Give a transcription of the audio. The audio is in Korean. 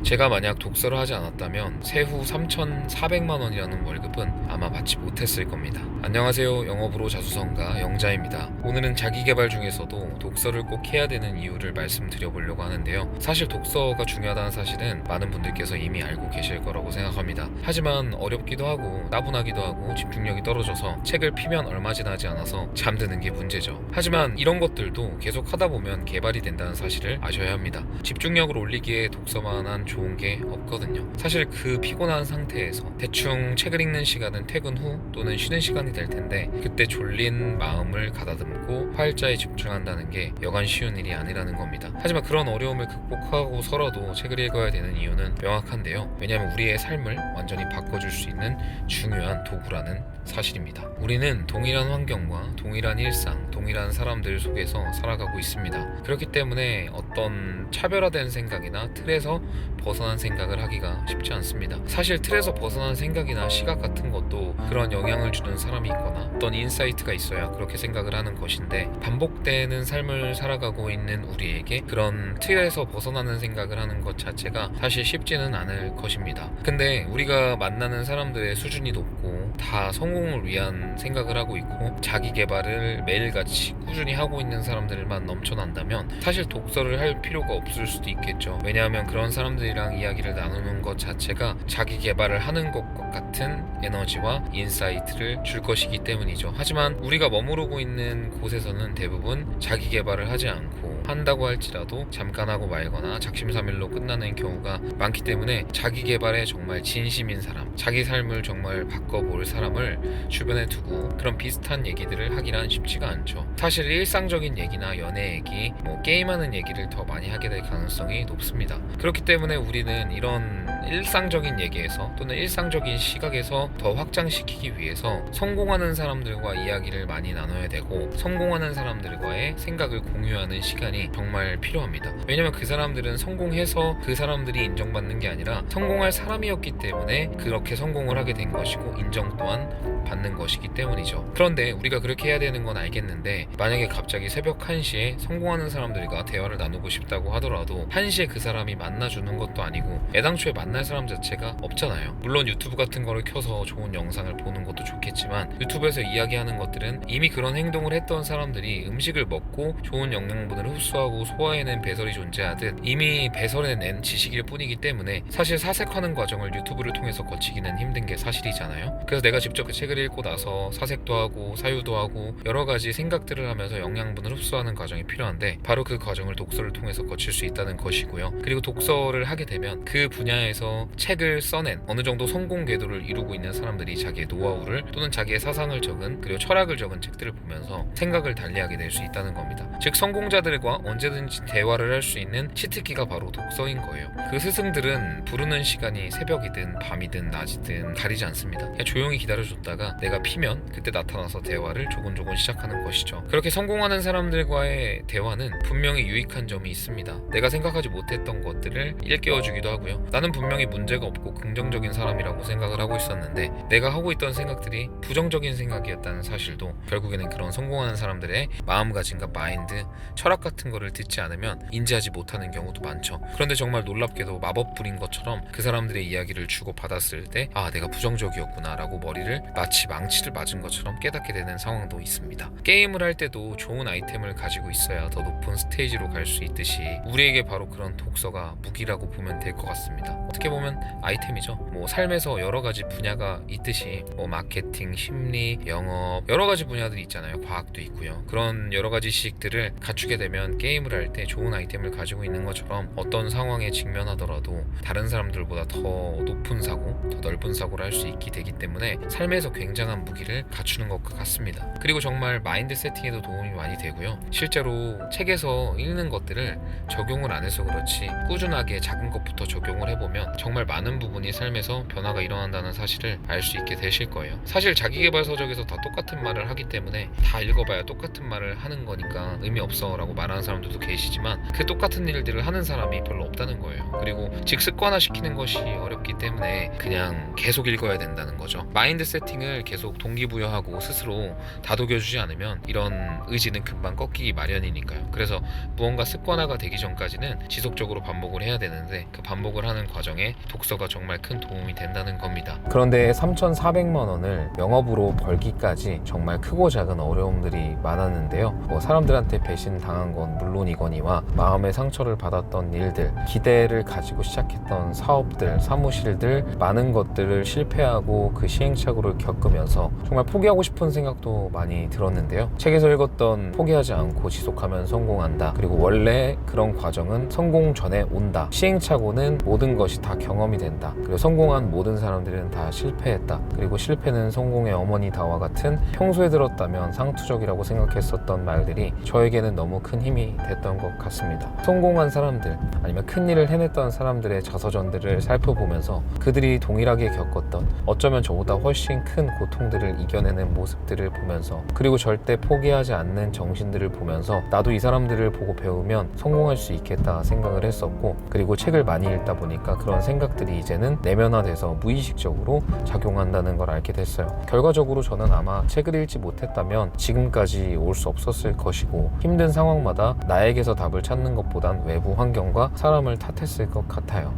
제가 만약 독서를 하지 않았다면 세후 3,400만 원이라는 월급은 아마 받지 못했을 겁니다. 안녕하세요. 영업으로 자수성가 영자입니다. 오늘은 자기계발 중에서도 독서를 꼭 해야 되는 이유를 말씀드려보려고 하는데요. 사실 독서가 중요하다는 사실은 많은 분들께서 이미 알고 계실 거라고 생각합니다. 하지만 어렵기도 하고 따분하기도 하고 집중력이 떨어져서 책을 피면 얼마 지나지 않아서 잠드는 게 문제죠. 하지만 이런 것들도 계속 하다 보면 개발이 된다는 사실을 아셔야 합니다. 집중력을 올리기에 독서만한 좋은 게 없거든요. 사실 그 피곤한 상태에서 대충 책을 읽는 시간은 퇴근 후 또는 쉬는 시간이 될 텐데 그때 졸린 마음을 가다듬고 활자에 집중한다는 게 여간 쉬운 일이 아니라는 겁니다. 하지만 그런 어려움을 극복하고서라도 책을 읽어야 되는 이유는 명확한데요. 왜냐하면 우리의 삶을 완전히 바꿔줄 수 있는 중요한 도구라는 사실입니다. 우리는 동일한 환경과 동일한 일상, 동일한 사람들 속에서 살아가고 있습니다. 그렇기 때문에 어떤 차별화된 생각이나 틀에서 벗어난 생각을 하기가 쉽지 않습니다. 사실 틀에서 벗어난 생각이나 시각 같은 것도 그런 영향을 주는 사람이 있거나 어떤 인사이트가 있어야 그렇게 생각을 하는 것인데, 반복되는 삶을 살아가고 있는 우리에게 그런 틀에서 벗어나는 생각을 하는 것 자체가 사실 쉽지는 않을 것입니다. 근데 우리가 만나는 사람들의 수준이 높고 다 성공을 위한 생각을 하고 있고 자기 개발을 매일같이 꾸준히 하고 있는 사람들만 넘쳐난다면 사실 독서를 할 필요가 없을 수도 있겠죠. 왜냐하면 그런 사람들이랑 이야기를 나누는 것 자체가 자기 개발을 하는 것과 같은 에너지와 인사이트를 줄 것이기 때문이죠. 하지만 우리가 머무르고 있는 곳에서는 대부분 자기 개발을 하지 않고 한다고 할지라도 잠깐 하고 말거나 작심삼일로 끝나는 경우가 많기 때문에 자기 개발에 정말 진심인 사람, 자기 삶을 정말 바꿔볼 사람을 주변에 두고 그런 비슷한 얘기들을 하기란 쉽지가 않죠. 사실 일상적인 얘기나 연애 얘기, 게임하는 얘기를 더 많이 하게 될 가능성이 높습니다. 그렇기 때문에 우리는 이런 일상적인 얘기에서 또는 일상적인 시각에서 더 확장시키기 위해서 성공하는 사람들과 이야기를 많이 나눠야 되고 성공하는 사람들과의 생각을 공유하는 시간이 정말 필요합니다. 왜냐면 그 사람들은 성공해서 그 사람들이 인정받는 게 아니라 성공할 사람이었기 때문에 그렇게 성공을 하게 된 것이고 인정 또한 받는 것이기 때문이죠. 그런데 우리가 그렇게 해야 되는 건 알겠는데 만약에 갑자기 새벽 1시에 성공하는 사람들과 대화를 나누고 싶다고 하더라도 1시에 그 사람이 만나주는 것도 아니고 애당초에 만날 사람 자체가 없잖아요. 물론 유튜브 같은 거를 켜서 좋은 영상을 보는 것도 좋겠지만 유튜브에서 이야기하는 것들은 이미 그런 행동을 했던 사람들이 음식을 먹고 좋은 영양분을 흡수하고 소화해낸 배설이 존재하듯 이미 배설해낸 지식일 뿐이기 때문에 사실 사색하는 과정을 유튜브를 통해서 거치기는 힘든 게 사실이잖아요. 그래서 내가 직접 그 책을 읽고 나서 사색도 하고 사유도 하고 여러 가지 생각들을 하면서 영양분을 흡수하는 과정이 필요한데 바로 그 과정을 독서를 통해서 거칠 수 있다는 것이고요. 그리고 독서를 하게 되면 그 분야에서 책을 써낸 어느 정도 성공 궤도를 이루고 있는 사람들이 자기의 노하우를 또는 자기의 사상을 적은 그리고 철학을 적은 책들을 보면서 생각을 달리하게 될 수 있다는 겁니다. 즉 성공자들과 언제든지 대화를 할 수 있는 치트키가 바로 독서인 거예요. 그 스승들은 부르는 시간이 새벽이든 밤이든 낮이든 가리지 않습니다. 그냥 조용히 기다려줬다가 내가 피면 그때 나타나서 대화를 조곤조곤 시작하는 것이죠. 그렇게 성공하는 사람들과의 대화는 분명히 유익한 점이 있습니다. 내가 생각하지 못했던 것들을 일깨워주기도 하고요. 나는 분명히 문제가 없고 긍정적인 사람이라고 생각을 하고 있었는데 내가 하고 있던 생각들이 부정적인 생각이었다는 사실도 결국에는 그런 성공하는 사람들의 마음가짐과 마인드, 철학 같은 거를 듣지 않으면 인지하지 못하는 경우도 많죠. 그런데 정말 놀랍게도 마법불인 것처럼 그 사람들의 이야기를 주고받았을 때 내가 부정적이었구나 라고 머리를 마치 망치를 맞은 것처럼 깨닫게 되는 상황도 있습니다. 게임을 할 때도 좋은 아이템을 가지고 있어야 더 높은 스테이지로 갈 수 있듯이 우리에게 바로 그런 독서가 무기라고 보면 될 것 같습니다. 어떻게 보면 아이템이죠. 삶에서 여러 가지 분야가 있듯이 마케팅, 심리, 영업 여러 가지 분야들이 있잖아요. 과학도 있고요. 그런 여러 가지 지식들을 갖추게 되면 게임을 할 때 좋은 아이템을 가지고 있는 것처럼 어떤 상황에 직면하더라도 다른 사람들보다 더 높은 사고, 더 넓은 사고를 할 수 있게 되기 때문에 삶에서 굉장한 무기를 갖추는 것과 같습니다. 그리고 정말 마인드 세팅에도 도움이 많이 되고요. 실제로 책에서 읽는 것들을 적용을 안 해서 그렇지 꾸준하게 작은 것부터 적용을 해보면 보면 정말 많은 부분이 삶에서 변화가 일어난다는 사실을 알 수 있게 되실 거예요. 사실 자기계발 서적에서 다 똑같은 말을 하기 때문에 다 읽어봐야 똑같은 말을 하는 거니까 의미 없어 라고 말하는 사람들도 계시지만 그 똑같은 일들을 하는 사람이 별로 없다는 거예요. 그리고 즉 습관화시키는 것이 어렵기 때문에 그냥 계속 읽어야 된다는 거죠. 마인드 세팅을 계속 동기부여하고 스스로 다독여주지 않으면 이런 의지는 금방 꺾이기 마련이니까요. 그래서 무언가 습관화가 되기 전까지는 지속적으로 반복을 해야 되는데 그 반복을 하는 과정에 독서가 정말 큰 도움이 된다는 겁니다. 그런데 3,400만 원을 영업으로 벌기까지 정말 크고 작은 어려움들이 많았는데요. 사람들한테 배신당한 건 물론이거니와 마음의 상처를 받았던 일들, 기대를 가지고 시작했던 사업들, 사무실들, 많은 것들을 실패하고 그 시행착오를 겪으면서 정말 포기하고 싶은 생각도 많이 들었는데요. 책에서 읽었던 포기하지 않고 지속하면 성공한다. 그리고 원래 그런 과정은 성공 전에 온다. 시행착오는 모든 것이 다 경험이 된다. 그리고 성공한 모든 사람들은 다 실패했다. 그리고 실패는 성공의 어머니다와 같은 평소에 들었다면 상투적이라고 생각했었던 말들이 저에게는 너무 큰 힘이 됐던 것 같습니다. 성공한 사람들 아니면 큰 일을 해냈던 사람들의 자서전들을 살펴보면서 그들이 동일하게 겪었던 어쩌면 저보다 훨씬 큰 고통들을 이겨내는 모습들을 보면서 그리고 절대 포기하지 않는 정신들을 보면서 나도 이 사람들을 보고 배우면 성공할 수 있겠다 생각을 했었고 그리고 책을 많이 읽다 보니까 그런 생각들이 이제는 내면화돼서 무의식적으로 작용한다는 걸 알게 됐어요. 결과적으로 저는 아마 책을 읽지 못했다면 지금까지 올 수 없었을 것이고 힘든 상황마다 나에게서 답을 찾는 것보단 외부 환경과 사람을 탓했을 것 같아요.